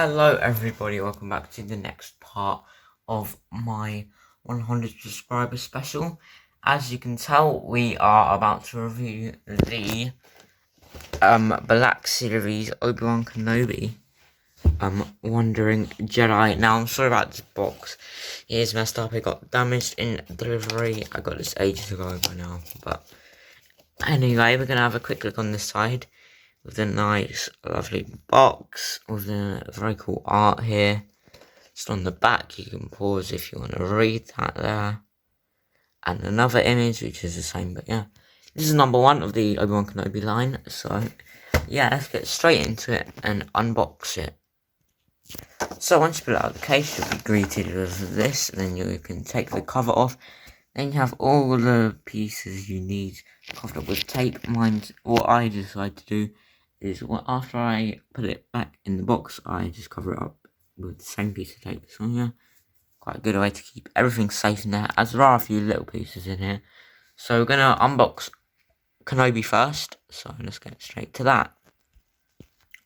Hello everybody, welcome back to the next part of my 100 subscriber special. As you can tell, we are about to review the Black Series Obi Wan-Kenobi Wandering Jedi. Now I'm sorry about this box, it is messed up, it got damaged in delivery. I got this ages ago by now, but anyway, we're gonna have a quick look on this side with a nice lovely box with a very cool art here. Just on the back you can pause if you want to read that there, and another image which is the same, but yeah, this is number 1 of the Obi Wan-Kenobi line. So yeah, let's get straight into it and unbox it. So once you pull it out of the case, you'll be greeted with this, then you can take the cover off. Then you have all the pieces you need covered up with tape. What I decide to do is, after I put it back in the box, I just cover it up with the same piece of tape. So yeah, quite a good way to keep everything safe in there, as there are a few little pieces in here. So we're gonna unbox Kenobi first, so let's get straight to that.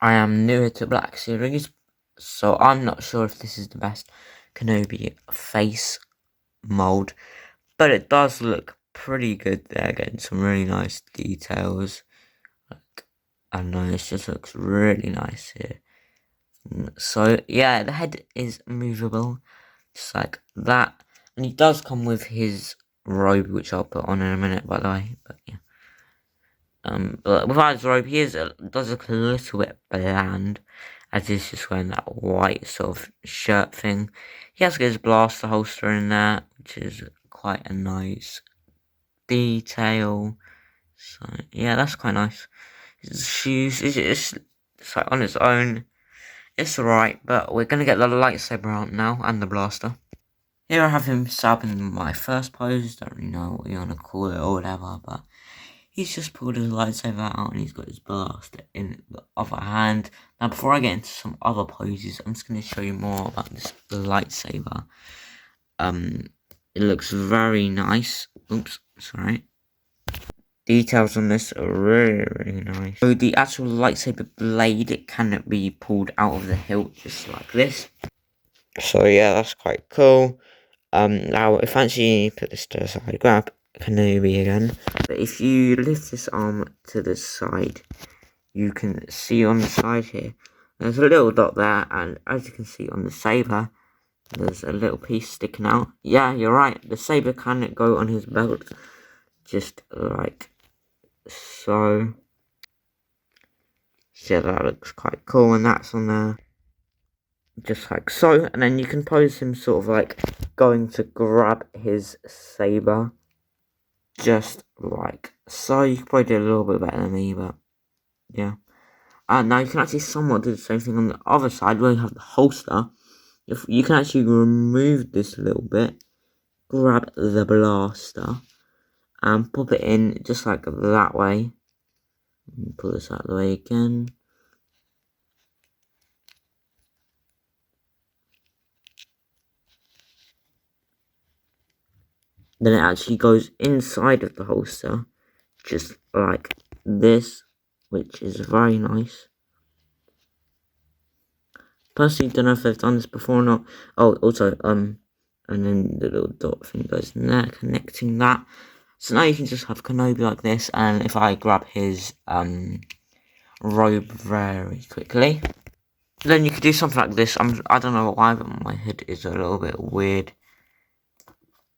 I am newer to Black Series, so I'm not sure if this is the best Kenobi face mold, but it does look pretty good there, getting some really nice details. I don't know, this just looks really nice here. So yeah, the head is movable, just like that, and he does come with his robe, which I'll put on in a minute, by the way. But yeah, but without his robe, does look a little bit bland, as he's just wearing that white sort of shirt thing. He has got his blaster holster in there, which is quite a nice detail. So yeah, that's quite nice. His shoes, it's like on its own. It's alright, but we're gonna get the lightsaber out now, and the blaster. Here I have him sat in my first pose, don't really know what you want to call it or whatever, but he's just pulled his lightsaber out and he's got his blaster in the other hand. Now before I get into some other poses, I'm just gonna show you more about this lightsaber. It looks very nice. Oops, sorry. Details on this are really nice. So the actual lightsaber blade, it can be pulled out of the hilt just like this. So yeah, that's quite cool. Now if I actually put this to the side, grab Kenobi again. But if you lift this arm to the side, you can see on the side here, there's a little dot there, and as you can see on the saber, there's a little piece sticking out. Yeah, you're right, the saber can go on his belt, just like so. Yeah, that looks quite cool, and that's on there, just like so. And then you can pose him sort of like going to grab his saber, just like so. You could probably do a little bit better than me, but yeah. Now you can actually somewhat do the same thing on the other side, where you have the holster. If you can actually remove this little bit, grab the blaster, and pop it in just like that way. Pull this out of the way again. Then it actually goes inside of the holster, just like this, which is very nice. Personally, don't know if they've done this before or not. Oh, also, and then the little dot thing goes in there, connecting that. So now you can just have Kenobi like this, and if I grab his robe very quickly, then you could do something like this. I don't know why, but my head is a little bit weird.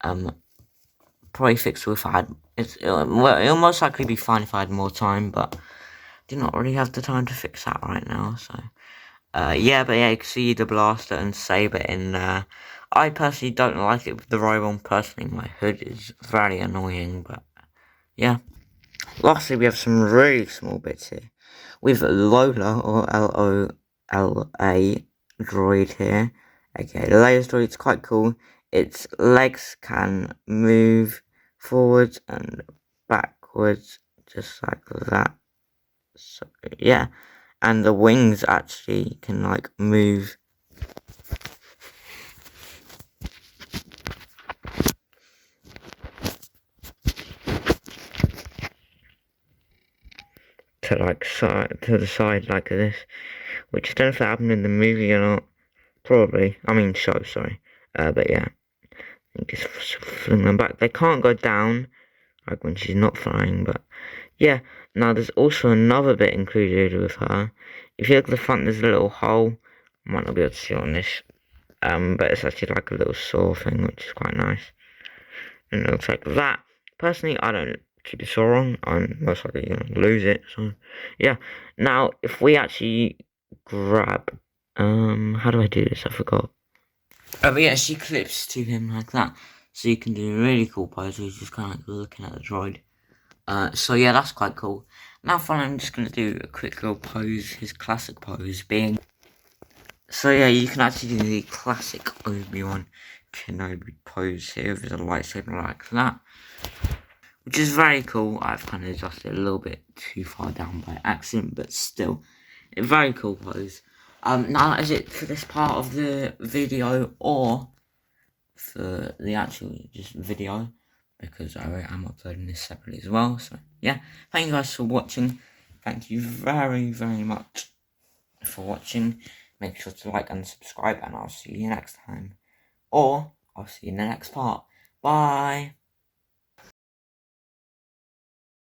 Probably fix it if I had. It'll most likely be fine if I had more time, but I do not really have the time to fix that right now. So, yeah, but yeah, you can see the blaster and saber in there. I personally don't like it with the robe on. Personally, my hood is very annoying, but yeah. Lastly, we have some really small bits here with Lola, or Lola droid here. Okay, the latest droid is quite cool. Its legs can move forwards and backwards, just like that. So yeah, and the wings actually can like move. To the side like this, which I don't know if that happened in the movie or not. Probably. I mean, show, sorry. But yeah. Just fling them back. They can't go down, like when she's not flying, but yeah. Now, there's also another bit included with her. If you look at the front, there's a little hole. Might not be able to see on this. But it's actually like a little saw thing, which is quite nice. And it looks like that. Personally, I don't keep the saw on. I'm most likely going to lose it, so yeah. Now, if we actually grab... how do I do this? I forgot. Oh, but yeah, she clips to him like that. So you can do a really cool pose where he's just kind of like looking at the droid. So yeah, that's quite cool. Now finally, I'm just going to do a quick little pose, his classic pose being... So yeah, you can actually do the classic Obi Wan-Kenobi pose here with a lightsaber like that. Which is very cool. I've kind of adjusted it a little bit too far down by accident, but still, a very cool pose. Now that is it for this part of the video, or for the actual just video, because I am uploading this separately as well. So yeah, thank you guys for watching. Thank you very, very much for watching. Make sure to like and subscribe, and I'll see you next time. Or I'll see you in the next part. Bye.